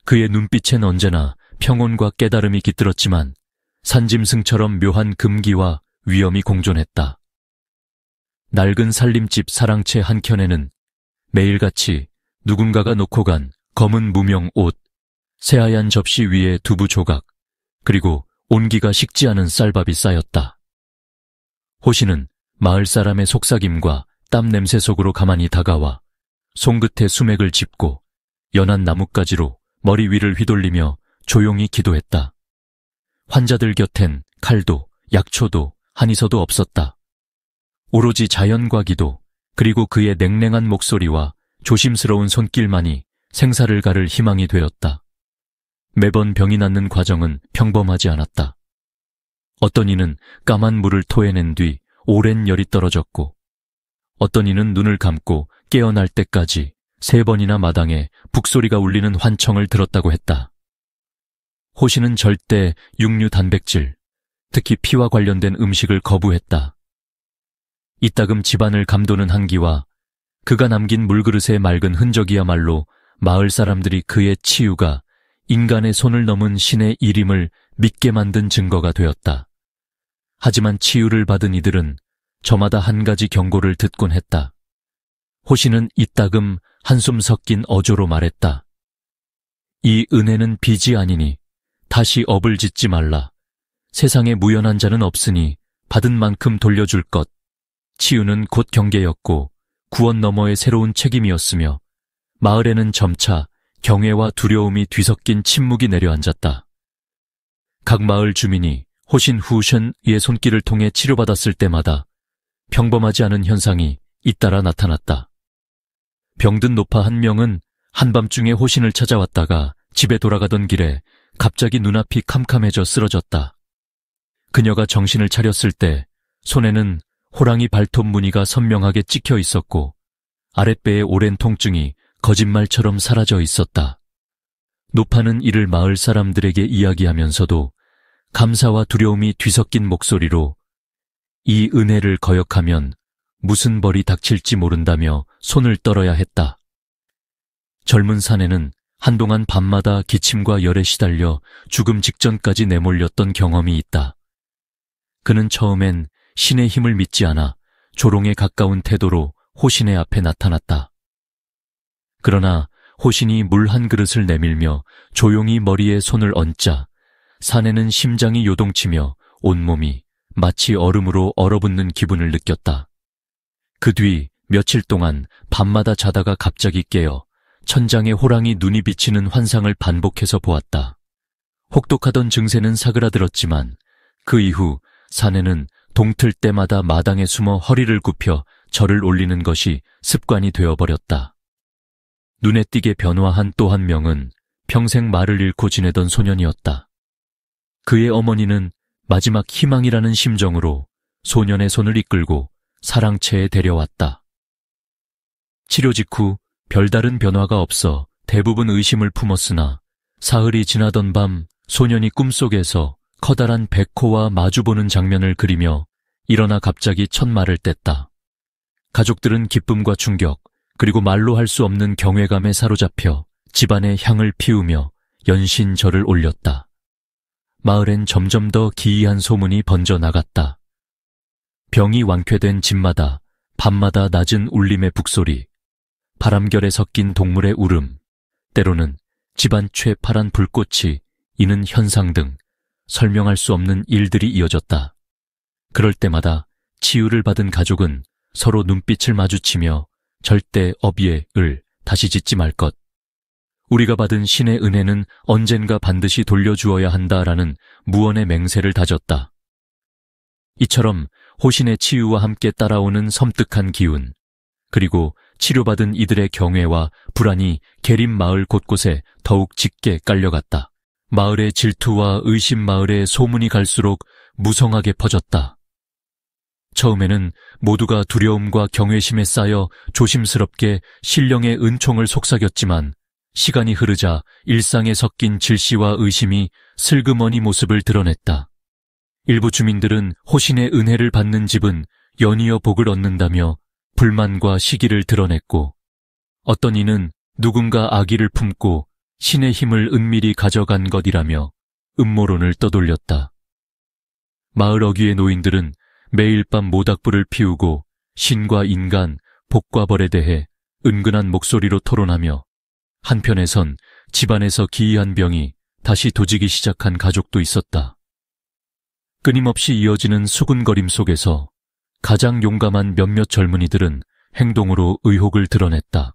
그의 눈빛엔 언제나 평온과 깨달음이 깃들었지만 산짐승처럼 묘한 금기와 위험이 공존했다. 낡은 살림집 사랑채 한켠에는 매일같이 누군가가 놓고 간 검은 무명 옷, 새하얀 접시 위에 두부 조각, 그리고 온기가 식지 않은 쌀밥이 쌓였다. 호시는 마을 사람의 속삭임과 땀 냄새 속으로 가만히 다가와 손끝에 수맥을 짚고 연한 나뭇가지로 머리 위를 휘돌리며 조용히 기도했다. 환자들 곁엔 칼도 약초도 한이서도 없었다. 오로지 자연과 기도, 그리고 그의 냉랭한 목소리와 조심스러운 손길만이 생사를 가를 희망이 되었다. 매번 병이 낫는 과정은 평범하지 않았다. 어떤 이는 까만 물을 토해낸 뒤 오랜 열이 떨어졌고, 어떤 이는 눈을 감고 깨어날 때까지 3번이나 마당에 북소리가 울리는 환청을 들었다고 했다. 호시는 절대 육류 단백질, 특히 피와 관련된 음식을 거부했다. 이따금 집안을 감도는 한기와 그가 남긴 물그릇의 맑은 흔적이야말로 마을 사람들이 그의 치유가 인간의 손을 넘은 신의 일임을 믿게 만든 증거가 되었다. 하지만 치유를 받은 이들은 저마다 한 가지 경고를 듣곤 했다. 호시는 이따금 한숨 섞인 어조로 말했다. 이 은혜는 빚이 아니니 다시 업을 짓지 말라. 세상에 무연한 자는 없으니 받은 만큼 돌려줄 것. 치유는 곧 경계였고 구원 너머의 새로운 책임이었으며 마을에는 점차 경외와 두려움이 뒤섞인 침묵이 내려앉았다. 각 마을 주민이 호신 후션의 손길을 통해 치료받았을 때마다 평범하지 않은 현상이 잇따라 나타났다. 병든 노파 한 명은 한밤중에 호신을 찾아왔다가 집에 돌아가던 길에 갑자기 눈앞이 캄캄해져 쓰러졌다. 그녀가 정신을 차렸을 때 손에는 호랑이 발톱 무늬가 선명하게 찍혀 있었고 아랫배의 오랜 통증이 거짓말처럼 사라져 있었다. 노파는 이를 마을 사람들에게 이야기하면서도 감사와 두려움이 뒤섞인 목소리로 이 은혜를 거역하면 무슨 벌이 닥칠지 모른다며 손을 떨어야 했다. 젊은 사내는 한동안 밤마다 기침과 열에 시달려 죽음 직전까지 내몰렸던 경험이 있다. 그는 처음엔 신의 힘을 믿지 않아 조롱에 가까운 태도로 호신의 앞에 나타났다. 그러나 호신이 물 한 그릇을 내밀며 조용히 머리에 손을 얹자 사내는 심장이 요동치며 온몸이 마치 얼음으로 얼어붙는 기분을 느꼈다. 그 뒤 며칠 동안 밤마다 자다가 갑자기 깨어 천장에 호랑이 눈이 비치는 환상을 반복해서 보았다. 혹독하던 증세는 사그라들었지만 그 이후 사내는 동틀 때마다 마당에 숨어 허리를 굽혀 절을 올리는 것이 습관이 되어버렸다. 눈에 띄게 변화한 또 한 명은 평생 말을 잃고 지내던 소년이었다. 그의 어머니는 마지막 희망이라는 심정으로 소년의 손을 이끌고 사랑채에 데려왔다. 치료 직후 별다른 변화가 없어 대부분 의심을 품었으나 사흘이 지나던 밤 소년이 꿈속에서 커다란 백호와 마주보는 장면을 그리며 일어나 갑자기 첫 말을 뗐다. 가족들은 기쁨과 충격, 그리고 말로 할 수 없는 경외감에 사로잡혀 집안에 향을 피우며 연신절을 올렸다. 마을엔 점점 더 기이한 소문이 번져나갔다. 병이 완쾌된 집마다 밤마다 낮은 울림의 북소리, 바람결에 섞인 동물의 울음, 때로는 집안 최파란 불꽃이 이는 현상 등 설명할 수 없는 일들이 이어졌다. 그럴 때마다 치유를 받은 가족은 서로 눈빛을 마주치며 절대 어비의 을 다시 짓지 말 것. 우리가 받은 신의 은혜는 언젠가 반드시 돌려주어야 한다라는 무언의 맹세를 다졌다. 이처럼 호신의 치유와 함께 따라오는 섬뜩한 기운, 그리고 치료받은 이들의 경외와 불안이 계림 마을 곳곳에 더욱 짙게 깔려갔다. 마을의 질투와 의심 마을에 소문이 갈수록 무성하게 퍼졌다. 처음에는 모두가 두려움과 경외심에 쌓여 조심스럽게 신령의 은총을 속삭였지만 시간이 흐르자 일상에 섞인 질시와 의심이 슬그머니 모습을 드러냈다. 일부 주민들은 호신의 은혜를 받는 집은 연이어 복을 얻는다며 불만과 시기를 드러냈고, 어떤 이는 누군가 아기를 품고 신의 힘을 은밀히 가져간 것이라며 음모론을 떠돌렸다. 마을 어귀의 노인들은 매일 밤 모닥불을 피우고 신과 인간, 복과 벌에 대해 은근한 목소리로 토론하며, 한편에선 집안에서 기이한 병이 다시 도지기 시작한 가족도 있었다. 끊임없이 이어지는 수군거림 속에서 가장 용감한 몇몇 젊은이들은 행동으로 의혹을 드러냈다.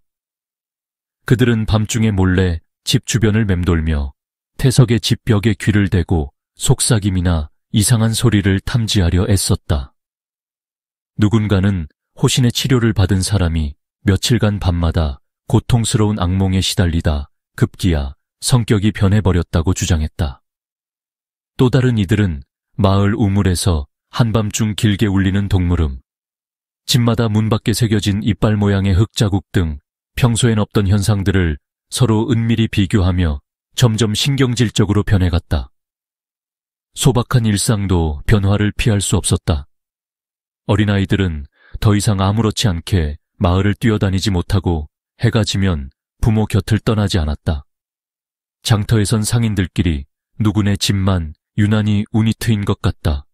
그들은 밤중에 몰래 집 주변을 맴돌며 태석의 집 벽에 귀를 대고 속삭임이나 이상한 소리를 탐지하려 애썼다. 누군가는 호신의 치료를 받은 사람이 며칠간 밤마다 고통스러운 악몽에 시달리다 급기야 성격이 변해버렸다고 주장했다. 또 다른 이들은 마을 우물에서 한밤중 길게 울리는 동물음, 집마다 문 밖에 새겨진 이빨 모양의 흙자국 등 평소엔 없던 현상들을 서로 은밀히 비교하며 점점 신경질적으로 변해갔다. 소박한 일상도 변화를 피할 수 없었다. 어린아이들은 더 이상 아무렇지 않게 마을을 뛰어다니지 못하고 해가 지면 부모 곁을 떠나지 않았다. 장터에선 상인들끼리 누구네 집만 유난히 운이 트인 것 같다.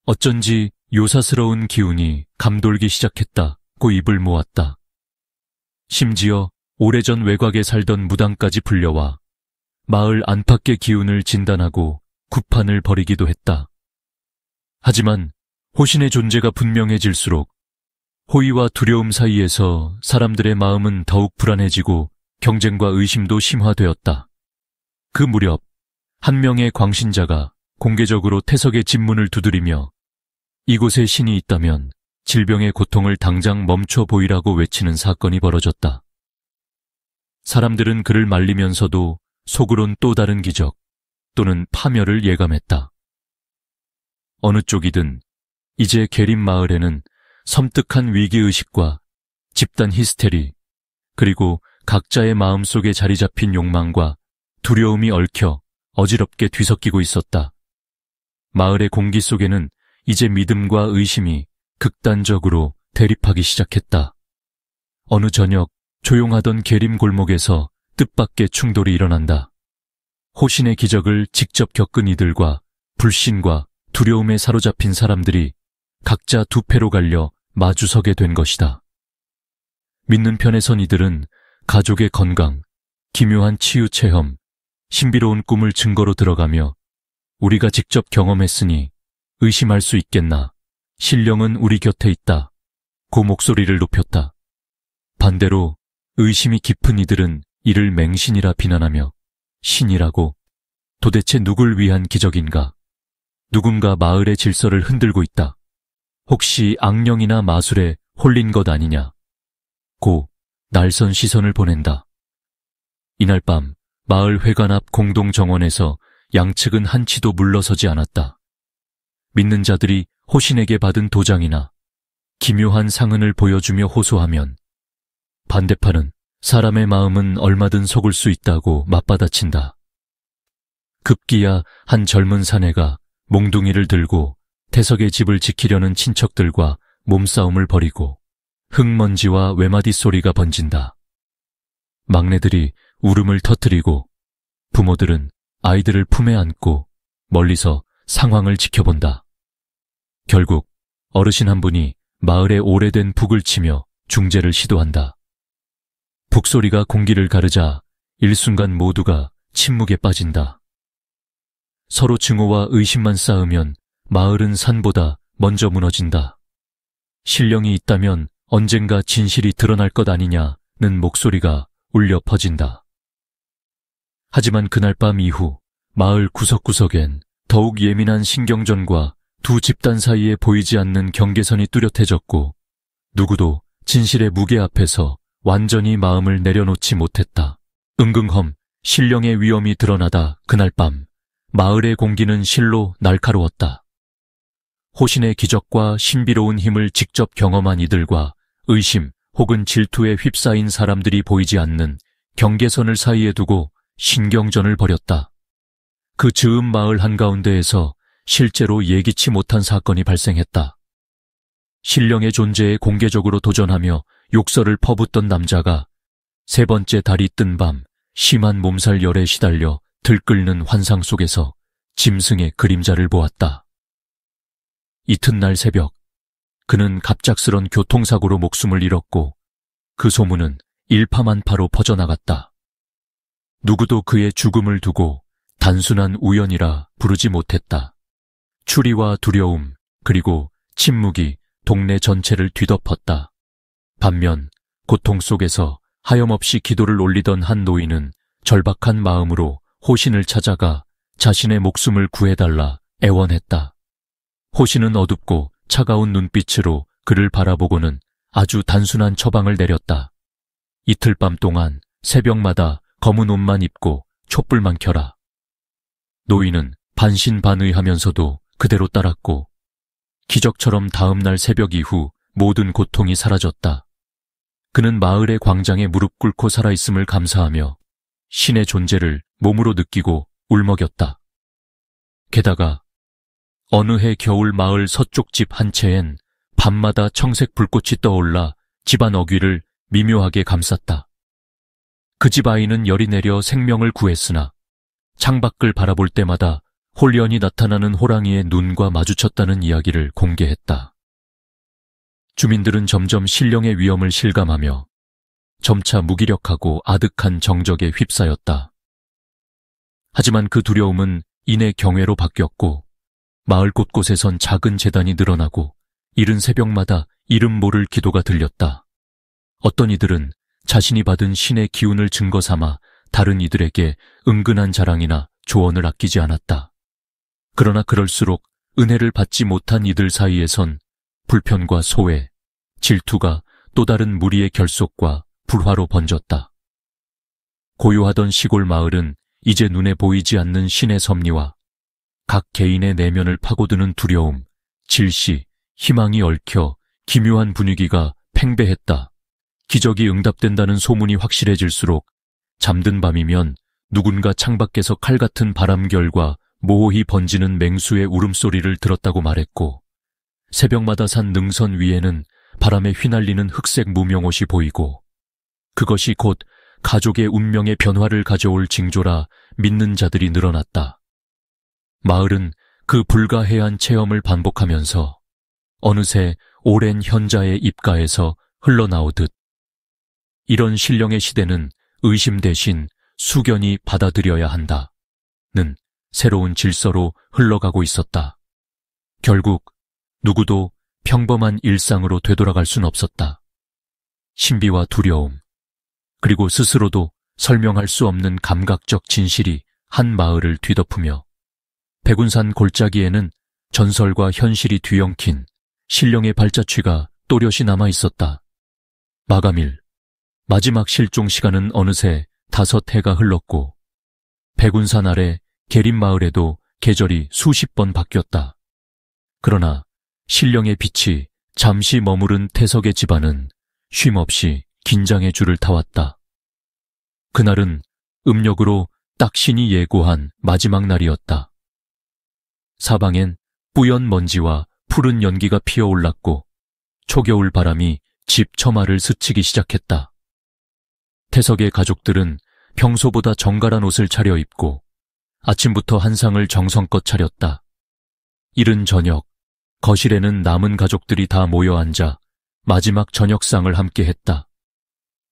어쩐지 요사스러운 기운이 감돌기 시작했다고 입을 모았다. 심지어 오래전 외곽에 살던 무당까지 불려와 마을 안팎의 기운을 진단하고 구판을 벌이기도 했다. 하지만 호신의 존재가 분명해질수록 호의와 두려움 사이에서 사람들의 마음은 더욱 불안해지고 경쟁과 의심도 심화되었다. 그 무렵 한 명의 광신자가 공개적으로 태석의 집문을 두드리며 이곳에 신이 있다면 질병의 고통을 당장 멈춰 보이라고 외치는 사건이 벌어졌다. 사람들은 그를 말리면서도 속으론 또 다른 기적 또는 파멸을 예감했다. 어느 쪽이든 이제 계림 마을에는 섬뜩한 위기의식과 집단 히스테리, 그리고 각자의 마음속에 자리 잡힌 욕망과 두려움이 얽혀 어지럽게 뒤섞이고 있었다. 마을의 공기 속에는 이제 믿음과 의심이 극단적으로 대립하기 시작했다. 어느 저녁 조용하던 계림 골목에서 뜻밖의 충돌이 일어난다. 호신의 기적을 직접 겪은 이들과 불신과 두려움에 사로잡힌 사람들이 각자 두 패로 갈려 마주서게 된 것이다. 믿는 편에 선 이들은 가족의 건강, 기묘한 치유 체험, 신비로운 꿈을 증거로 들어가며 우리가 직접 경험했으니 의심할 수 있겠나, 신령은 우리 곁에 있다 고 목소리를 높였다. 반대로 의심이 깊은 이들은 이를 맹신이라 비난하며 신이라고, 도대체 누굴 위한 기적인가, 누군가 마을의 질서를 흔들고 있다, 혹시 악령이나 마술에 홀린 것 아니냐 고 날선 시선을 보낸다. 이날 밤 마을 회관 앞 공동정원에서 양측은 한치도 물러서지 않았다. 믿는 자들이 호신에게 받은 도장이나 기묘한 상흔을 보여주며 호소하면 반대파는 사람의 마음은 얼마든 속을 수 있다고 맞받아친다. 급기야 한 젊은 사내가 몽둥이를 들고 태석의 집을 지키려는 친척들과 몸싸움을 벌이고 흙먼지와 외마디 소리가 번진다. 막내들이 울음을 터뜨리고 부모들은 아이들을 품에 안고 멀리서 상황을 지켜본다. 결국 어르신 한 분이 마을에 오래된 북을 치며 중재를 시도한다. 북소리가 공기를 가르자 일순간 모두가 침묵에 빠진다. 서로 증오와 의심만 쌓으면 마을은 산보다 먼저 무너진다. 신령이 있다면 언젠가 진실이 드러날 것 아니냐는 목소리가 울려 퍼진다. 하지만 그날 밤 이후 마을 구석구석엔 더욱 예민한 신경전과 두 집단 사이에 보이지 않는 경계선이 뚜렷해졌고 누구도 진실의 무게 앞에서 완전히 마음을 내려놓지 못했다. 은근험 신령의 위엄이 드러나다 그날 밤 마을의 공기는 실로 날카로웠다. 호신의 기적과 신비로운 힘을 직접 경험한 이들과 의심 혹은 질투에 휩싸인 사람들이 보이지 않는 경계선을 사이에 두고 신경전을 벌였다. 그 즈음 마을 한가운데에서 실제로 예기치 못한 사건이 발생했다. 신령의 존재에 공개적으로 도전하며 욕설을 퍼붓던 남자가 세 번째 달이 뜬 밤 심한 몸살 열에 시달려 들끓는 환상 속에서 짐승의 그림자를 보았다. 이튿날 새벽, 그는 갑작스런 교통사고로 목숨을 잃었고 그 소문은 일파만파로 퍼져나갔다. 누구도 그의 죽음을 두고 단순한 우연이라 부르지 못했다. 추리와 두려움 그리고 침묵이 동네 전체를 뒤덮었다. 반면 고통 속에서 하염없이 기도를 올리던 한 노인은 절박한 마음으로 호신을 찾아가 자신의 목숨을 구해달라 애원했다. 호신은 어둡고 차가운 눈빛으로 그를 바라보고는 아주 단순한 처방을 내렸다. 이틀 밤 동안 새벽마다 검은 옷만 입고 촛불만 켜라. 노인은 반신반의하면서도 그대로 따랐고 기적처럼 다음 날 새벽 이후 모든 고통이 사라졌다. 그는 마을의 광장에 무릎 꿇고 살아있음을 감사하며 신의 존재를 몸으로 느끼고 울먹였다. 게다가 어느 해 겨울 마을 서쪽 집 한 채엔 밤마다 청색 불꽃이 떠올라 집안 어귀를 미묘하게 감쌌다. 그 집 아이는 열이 내려 생명을 구했으나 창밖을 바라볼 때마다 홀연히 나타나는 호랑이의 눈과 마주쳤다는 이야기를 공개했다. 주민들은 점점 신령의 위엄을 실감하며 점차 무기력하고 아득한 정적에 휩싸였다. 하지만 그 두려움은 이내 경외로 바뀌었고 마을 곳곳에선 작은 제단이 늘어나고 이른 새벽마다 이름 모를 기도가 들렸다. 어떤 이들은 자신이 받은 신의 기운을 증거 삼아 다른 이들에게 은근한 자랑이나 조언을 아끼지 않았다. 그러나 그럴수록 은혜를 받지 못한 이들 사이에선 불편과 소외, 질투가 또 다른 무리의 결속과 불화로 번졌다. 고요하던 시골 마을은 이제 눈에 보이지 않는 신의 섭리와 각 개인의 내면을 파고드는 두려움, 질시, 희망이 얽혀 기묘한 분위기가 팽배했다. 기적이 응답된다는 소문이 확실해질수록 잠든 밤이면 누군가 창밖에서 칼 같은 바람결과 모호히 번지는 맹수의 울음소리를 들었다고 말했고 새벽마다 산 능선 위에는 바람에 휘날리는 흑색 무명옷이 보이고 그것이 곧 가족의 운명의 변화를 가져올 징조라 믿는 자들이 늘어났다. 마을은 그 불가해한 체험을 반복하면서 어느새 오랜 현자의 입가에서 흘러나오듯 이런 신령의 시대는 의심 대신 숙연히 받아들여야 한다는 새로운 질서로 흘러가고 있었다. 결국 누구도 평범한 일상으로 되돌아갈 순 없었다. 신비와 두려움, 그리고 스스로도 설명할 수 없는 감각적 진실이 한 마을을 뒤덮으며 백운산 골짜기에는 전설과 현실이 뒤엉킨 신령의 발자취가 또렷이 남아 있었다. 마감일, 마지막 실종 시간은 어느새 5해가 흘렀고 백운산 아래 계림마을에도 계절이 수십 번 바뀌었다. 그러나 신령의 빛이 잠시 머무른 태석의 집안은 쉼없이 긴장의 줄을 타왔다. 그날은 음력으로 딱 신이 예고한 마지막 날이었다. 사방엔 뿌연 먼지와 푸른 연기가 피어올랐고 초겨울 바람이 집 처마를 스치기 시작했다. 태석의 가족들은 평소보다 정갈한 옷을 차려입고 아침부터 한상을 정성껏 차렸다. 이른 저녁, 거실에는 남은 가족들이 다 모여 앉아 마지막 저녁상을 함께 했다.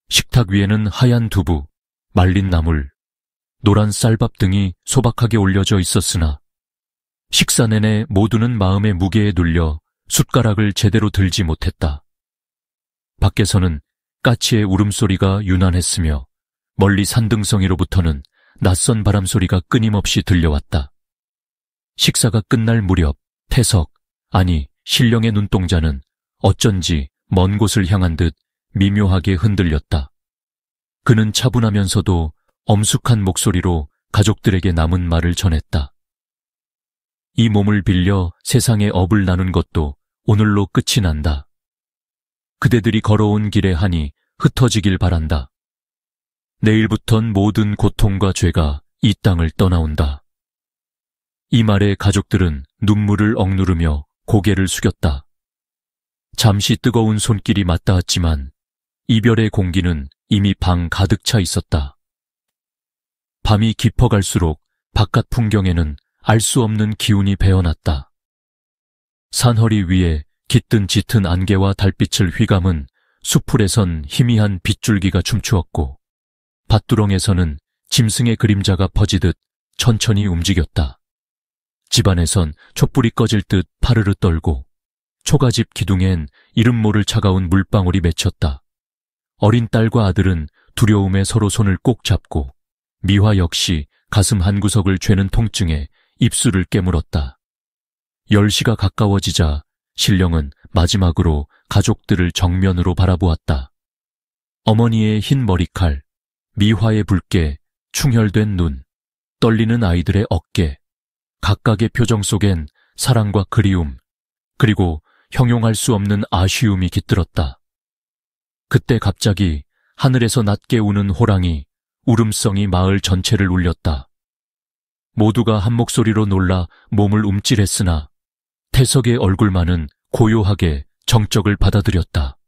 식탁 위에는 하얀 두부, 말린 나물, 노란 쌀밥 등이 소박하게 올려져 있었으나 식사 내내 모두는 마음의 무게에 눌려 숟가락을 제대로 들지 못했다. 밖에서는 까치의 울음소리가 유난했으며 멀리 산등성이로부터는 낯선 바람소리가 끊임없이 들려왔다. 식사가 끝날 무렵 태석, 아니 신령의 눈동자는 어쩐지 먼 곳을 향한 듯 미묘하게 흔들렸다. 그는 차분하면서도 엄숙한 목소리로 가족들에게 남은 말을 전했다. 이 몸을 빌려 세상에 업을 나눈 것도 오늘로 끝이 난다. 그대들이 걸어온 길에 한이 흩어지길 바란다. 내일부턴 모든 고통과 죄가 이 땅을 떠나온다. 이 말에 가족들은 눈물을 억누르며 고개를 숙였다. 잠시 뜨거운 손길이 맞닿았지만 이별의 공기는 이미 방 가득 차 있었다. 밤이 깊어갈수록 바깥 풍경에는 알 수 없는 기운이 배어났다. 산허리 위에 깃든 짙은 안개와 달빛을 휘감은 수풀에선 희미한 빗줄기가 춤추었고 밭두렁에서는 짐승의 그림자가 퍼지듯 천천히 움직였다. 집안에선 촛불이 꺼질 듯 파르르 떨고 초가집 기둥엔 이름 모를 차가운 물방울이 맺혔다. 어린 딸과 아들은 두려움에 서로 손을 꼭 잡고 미화 역시 가슴 한구석을 죄는 통증에 입술을 깨물었다. 10시가 가까워지자 신령은 마지막으로 가족들을 정면으로 바라보았다. 어머니의 흰 머리칼, 미화의 붉게, 충혈된 눈, 떨리는 아이들의 어깨, 각각의 표정 속엔 사랑과 그리움, 그리고 형용할 수 없는 아쉬움이 깃들었다. 그때 갑자기 하늘에서 낮게 우는 호랑이, 울음성이 마을 전체를 울렸다. 모두가 한 목소리로 놀라 몸을 움찔했으나 태석의 얼굴만은 고요하게 정적을 받아들였다.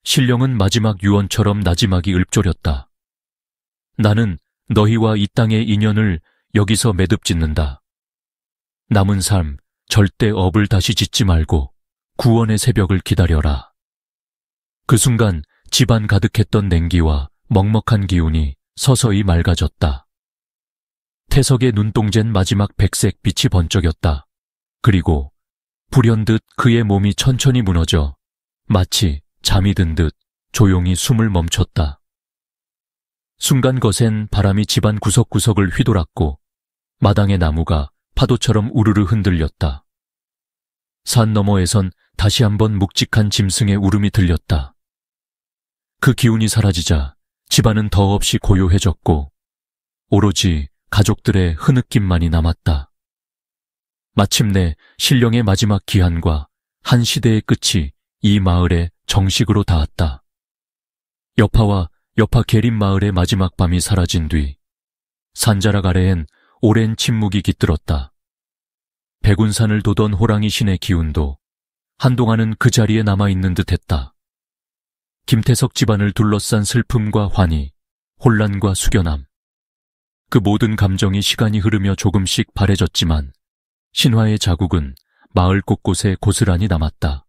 신령은 마지막 유언처럼 나지막이 읊조렸다. 나는 너희와 이 땅의 인연을 여기서 매듭짓는다. 남은 삶 절대 업을 다시 짓지 말고 구원의 새벽을 기다려라. 그 순간 집안 가득했던 냉기와 먹먹한 기운이 서서히 맑아졌다. 태석의 눈동자엔 마지막 백색 빛이 번쩍였다. 그리고 불현듯 그의 몸이 천천히 무너져 마치 잠이 든 듯 조용히 숨을 멈췄다. 순간 거센 바람이 집안 구석구석을 휘돌았고 마당의 나무가 파도처럼 우르르 흔들렸다. 산 너머에선 다시 한번 묵직한 짐승의 울음이 들렸다. 그 기운이 사라지자 집안은 더없이 고요해졌고 오로지 가족들의 흐느낌만이 남았다. 마침내 신령의 마지막 기한과 한 시대의 끝이 이 마을에 정식으로 닿았다. 여파와 여파 계림 마을의 마지막 밤이 사라진 뒤 산자락 아래엔 오랜 침묵이 깃들었다. 백운산을 도던 호랑이 신의 기운도 한동안은 그 자리에 남아있는 듯했다. 김태석 집안을 둘러싼 슬픔과 환희, 혼란과 숙연함, 그 모든 감정이 시간이 흐르며 조금씩 바래졌지만 신화의 자국은 마을 곳곳에 고스란히 남았다.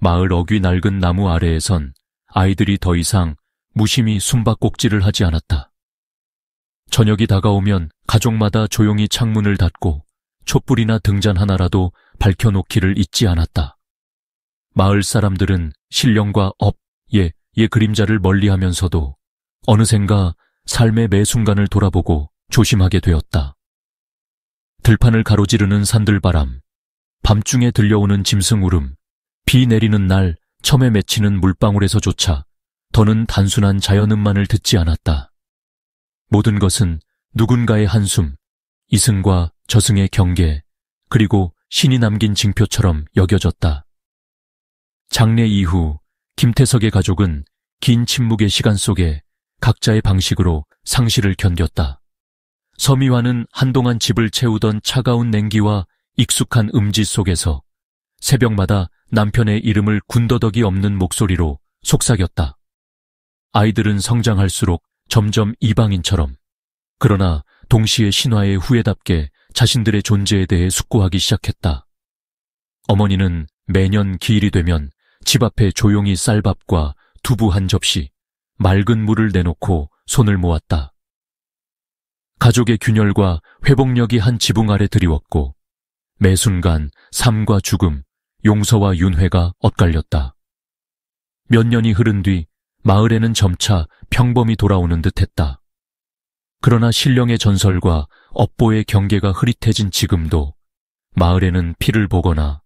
마을 어귀 낡은 나무 아래에선 아이들이 더 이상 무심히 숨바꼭질을 하지 않았다. 저녁이 다가오면 가족마다 조용히 창문을 닫고 촛불이나 등잔 하나라도 밝혀놓기를 잊지 않았다. 마을 사람들은 신령과 업의 그림자를 멀리하면서도 어느샌가 삶의 매 순간을 돌아보고 조심하게 되었다. 들판을 가로지르는 산들바람, 밤중에 들려오는 짐승 울음, 비 내리는 날 처음에 맺히는 물방울에서조차 더는 단순한 자연음만을 듣지 않았다. 모든 것은 누군가의 한숨, 이승과 저승의 경계, 그리고 신이 남긴 징표처럼 여겨졌다. 장례 이후 김태석의 가족은 긴 침묵의 시간 속에 각자의 방식으로 상실을 견뎠다. 서미화는 한동안 집을 채우던 차가운 냉기와 익숙한 음지 속에서 새벽마다 남편의 이름을 군더더기 없는 목소리로 속삭였다. 아이들은 성장할수록 점점 이방인처럼, 그러나 동시에 신화의 후예답게 자신들의 존재에 대해 숙고하기 시작했다. 어머니는 매년 기일이 되면 집 앞에 조용히 쌀밥과 두부 한 접시, 맑은 물을 내놓고 손을 모았다. 가족의 균열과 회복력이 한 지붕 아래 드리웠고 매 순간 삶과 죽음, 용서와 윤회가 엇갈렸다. 몇 년이 흐른 뒤 마을에는 점차 평범이 돌아오는 듯했다. 그러나 신령의 전설과 업보의 경계가 흐릿해진 지금도 마을에는 피를 보거나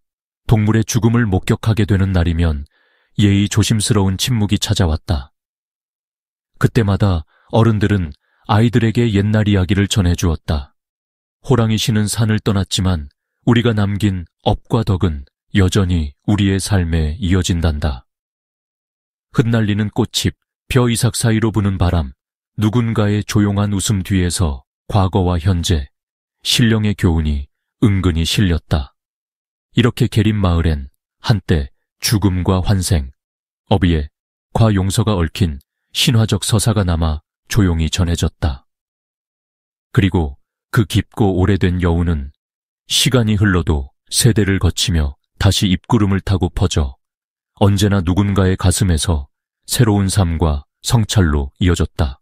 동물의 죽음을 목격하게 되는 날이면 예의 조심스러운 침묵이 찾아왔다. 그때마다 어른들은 아이들에게 옛날 이야기를 전해주었다. 호랑이 씨는 산을 떠났지만 우리가 남긴 업과 덕은 여전히 우리의 삶에 이어진단다. 흩날리는 꽃잎, 벼 이삭 사이로 부는 바람, 누군가의 조용한 웃음 뒤에서 과거와 현재, 신령의 교훈이 은근히 실렸다. 이렇게 계림마을엔 한때 죽음과 환생, 어비에 과용서가 얽힌 신화적 서사가 남아 조용히 전해졌다. 그리고 그 깊고 오래된 여운은 시간이 흘러도 세대를 거치며 다시 입구름을 타고 퍼져 언제나 누군가의 가슴에서 새로운 삶과 성찰로 이어졌다.